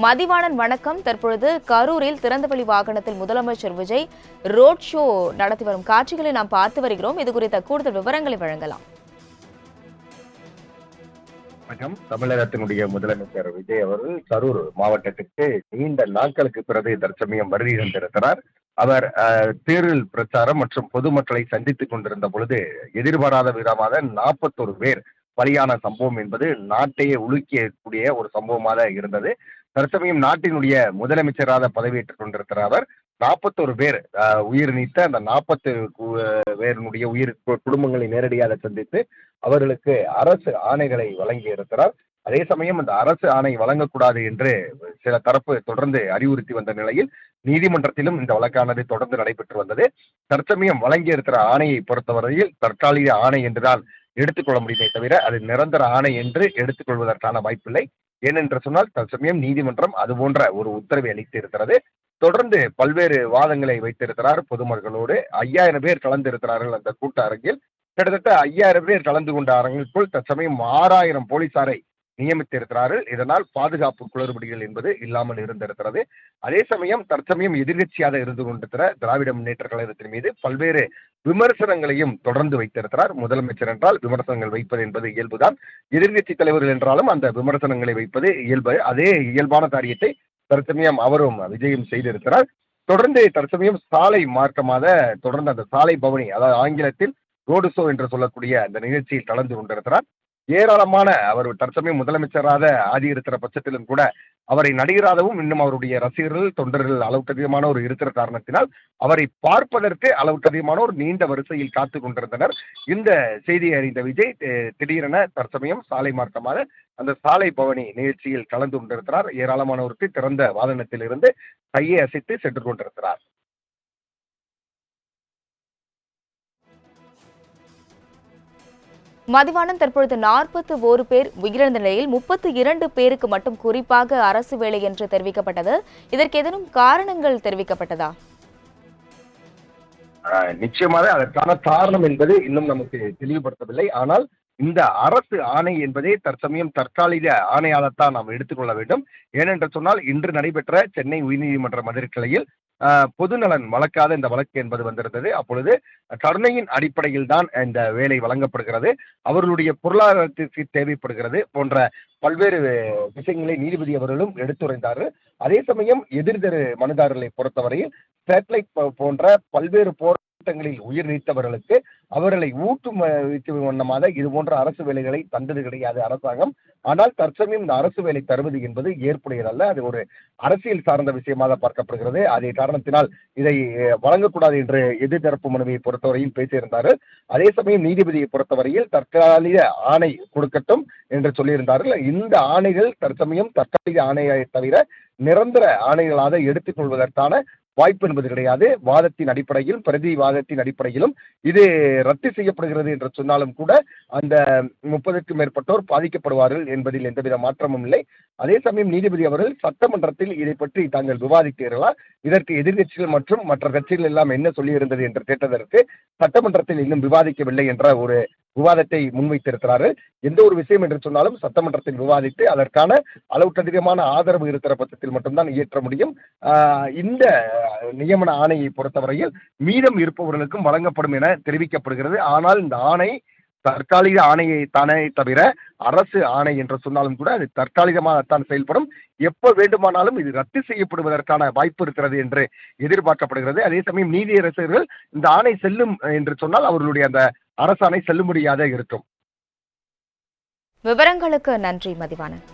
மதிவாணன் வணக்கம். தற்பொழுது கரூரில் திறந்தவெளி வாகனத்தில் முதலமைச்சர் விஜய் ரோட் ஷோ நடத்தி வரும் காட்சிகளை நாம் பார்த்து வருகிறோம். இது குறித்த கூடுதல் விவரங்களை வழங்கலாம். தமிழகத்தினுடைய முதலமைச்சர் விஜய் அவர்கள் கரூர் மாவட்டத்திற்கு நீண்ட நாட்களுக்கு பிறகு தற்சமயம் வருகை தந்திருக்கிறார். அவர் தேர்தல் பிரச்சாரம் மற்றும் பொதுமக்களை சந்தித்துக் கொண்டிருந்த பொழுது எதிர்பாராத விதமாக 41 பேர் பலியான சம்பவம் என்பது நாட்டையே உலுக்கியக்கூடிய ஒரு சம்பவமாக இருந்தது. தற்சமயம் நாட்டினுடைய முதலமைச்சராக பதவியேற்றுக் கொண்டிருக்கிற அவர் 41 பேர் உயிர் நீத்த அந்த 40 பேருடைய உயிர் குடும்பங்களை நேரடியாக சந்தித்து அவர்களுக்கு அரசு ஆணைகளை வழங்கி இருக்கிறார். அதே சமயம் அந்த அரசு ஆணை வழங்கக்கூடாது என்று சில தரப்பு தொடர்ந்து அறிவுறுத்தி வந்த நிலையில் நீதிமன்றத்திலும் இந்த வழக்கானது தொடர்ந்து நடைபெற்று வந்தது. தற்சமயம் வழங்கி இருக்கிற ஆணையை பொறுத்தவரையில் தற்காலிக ஆணை என்றுதான் எடுத்துக்கொள்ள முடியுமே தவிர அது நிரந்தர ஆணை என்று எடுத்துக்கொள்வதற்கான வாய்ப்பில்லை. ஏனென்று சொன்னால் தற்சமயம் நீதிமன்றம் அது போன்ற ஒரு உத்தரவை அளித்து இருக்கிறது. தொடர்ந்து பல்வேறு வாதங்களை வைத்திருக்கிறார். பொதுமக்களோடு 5000 பேர் கலந்து இருக்கிறார்கள் அந்த கூட்ட அரங்கில். கிட்டத்தட்ட 5000 பேர் கலந்து கொண்ட அரங்குக்குள் தற்சமயம் 6000 போலீசாரை நியமித்திருக்கிறார்கள். இதனால் பாதுகாப்பு குளறுபடிகள் என்பது இல்லாமல் இருந்திருக்கிறது. அதே சமயம் தற்சமயம் எதிர்கட்சியாக இருந்து கொண்டிருக்கிற திராவிட முன்னேற்ற கழகத்தின் மீது பல்வேறு விமர்சனங்களையும் தொடர்ந்து வைத்திருக்கிறார். முதலமைச்சர் என்றால் விமர்சனங்கள் வைப்பது என்பது இயல்புதான். எதிர்கட்சி தலைவர்கள் என்றாலும் அந்த விமர்சனங்களை வைப்பது இயல்பு. அதே இயல்பான காரியத்தை தற்சமயம் அவரும் விஜயம் செய்திருக்கிறார். தொடர்ந்து தற்சமயம் சாலை மார்க்கமாக தொடர்ந்து அந்த சாலை பவனி, அதாவது ஆங்கிலத்தில் ரோடு ஷோ என்று சொல்லக்கூடிய அந்த நிகழ்ச்சியில் கலந்து கொண்டிருக்கிறார். ஏராளமான அவர் தற்சமயம் முதலமைச்சராக ஆதி இருக்கிற பட்சத்திலும் கூட அவரை நடிகராகவும் இன்னும் அவருடைய ரசிகர்கள் தொண்டர்கள் அளவுக்கு அதிகமானோர் இருக்கிற காரணத்தினால் அவரை பார்ப்பதற்கு அளவுக்கு அதிகமானோர் நீண்ட வரிசையில் காத்து கொண்டிருந்தனர். இந்த செய்தியை அறிந்த விஜய் திடீரென தற்சமயம் சாலை மார்க்கமாக அந்த சாலை பவனி நிகழ்ச்சியில் கலந்து கொண்டிருக்கிறார். ஏராளமானோருக்கு திறந்த வாகனத்தில் இருந்து கையை அசைத்து சென்று கொண்டிருக்கிறார். மதிவாணன், தற்பொழுது 41 பேர் உயிரிழந்த நிலையில் 32 பேருக்கு மட்டும் குறிப்பாக அரசு வேலை என்று தெரிவிக்கப்பட்டது. இதற்கு ஏதேனும் காரணங்கள் தெரிவிக்கப்பட்டதா? நிச்சயமாக அதற்கான காரணம் என்பது இன்னும் நமக்கு தெளிவுபடுத்தவில்லை. ஆனால் இந்த அரசு ஆணை என்பதே தற்சமயம் தற்காலிக ஆணையாகத்தான் நாம் எடுத்துக்கொள்ள வேண்டும். ஏனென்று சொன்னால் இன்று நடைபெற்ற சென்னை உயர்நீதிமன்ற மதுரை பொதுநலன் வழக்காத இந்த வழக்கு என்பது வந்திருந்தது. அப்பொழுது கருணையின் அடிப்படையில் தான் இந்த வேலை வழங்கப்படுகிறது, அவர்களுடைய பொருளாதாரத்திற்கு தேவைப்படுகிறது போன்ற பல்வேறு விஷயங்களை நீதிபதி அவர்களும் எடுத்துரைத்தார்கள். அதே சமயம் எதிர்தரு மனுதாரர்களை பொறுத்தவரையில் சேட்டலைட் போன்ற பல்வேறு போராட்டங்களில் உயிர் நீத்தவர்களுக்கு அவர்களை ஊட்டும் வண்ணமாக இது போன்ற அரசு வேலைகளை தந்தது கிடையாது அரசாங்கம். ஆனால் தற்சமயம் இந்த அரசு வேலை தருவது என்பது ஏற்புடையதல்ல. அது ஒரு அரசியல் சார்ந்த விஷயமாக பார்க்கப்படுகிறது. அதே காரணத்தினால் இதை வழங்கக்கூடாது என்று எதிர்த்தரப்பு மனுவை பொறுத்தவரையில் பேசியிருந்தார்கள். அதே சமயம் நீதிபதியை பொறுத்தவரையில் தற்காலிக ஆணை கொடுக்கட்டும் என்று சொல்லியிருந்தார்கள். இந்த ஆணைகள் தற்சமயம் தற்காலிக ஆணையை தவிர நிரந்தர ஆணைகளாக எடுத்துக் கொள்வதற்கான வாய்ப்பு என்பது கிடையாது. வாதத்தின் அடிப்படையில் பிரதி வாதத்தின் அடிப்படையிலும் இது ரத்து செய்யப்படுகிறது என்று சொன்னாலும் கூட அந்த 30க்கும் மேற்பட்டோர் பாதிக்கப்படுவார்கள் என்பதில் எந்தவித மாற்றமும் இல்லை. அதே சமயம் நீதிபதி அவர்கள் சட்டமன்றத்தில் இதை பற்றி தாங்கள் விவாதித்தீர்களா, இதற்கு எதிர்கட்சிகள் மற்றும் மற்ற கட்சிகள் எல்லாம் என்ன சொல்லியிருந்தது என்று கேட்டதற்கு சட்டமன்றத்தில் இன்னும் விவாதிக்கவில்லை என்ற ஒரு விவாதத்தை முன்வைத்திருக்கிறார்கள். எந்த ஒரு விஷயம் என்று சொன்னாலும் சட்டமன்றத்தில் விவாதித்து அதற்கான அளவுக்கு அதிகமான ஆதரவு இருக்கிற பட்சத்தில் மட்டும்தான் இயற்ற முடியும். இந்த நியமன ஆணையை பொறுத்தவரையில் மீதம் இருப்பவர்களுக்கும் வழங்கப்படும் என தெரிவிக்கப்படுகிறது. ஆனால் இந்த ஆணை தற்காலிக ஆணையை தானே தவிர அரசு ஆணை என்று சொன்னாலும் கூட அது தற்காலிகமாகத்தான் செயல்படும். எப்ப வேண்டுமானாலும் இது ரத்து செய்யப்படுவதற்கான வாய்ப்பு இருக்கிறது என்று எதிர்பார்க்கப்படுகிறது. அதே சமயம் நீதியரசர்கள் இந்த ஆணை செல்லும் என்று சொன்னால் அவர்களுடைய அந்த அரசாணை செல்லுபடியாக இருக்கும். விவரங்களுக்கு நன்றி மதிவாணன்.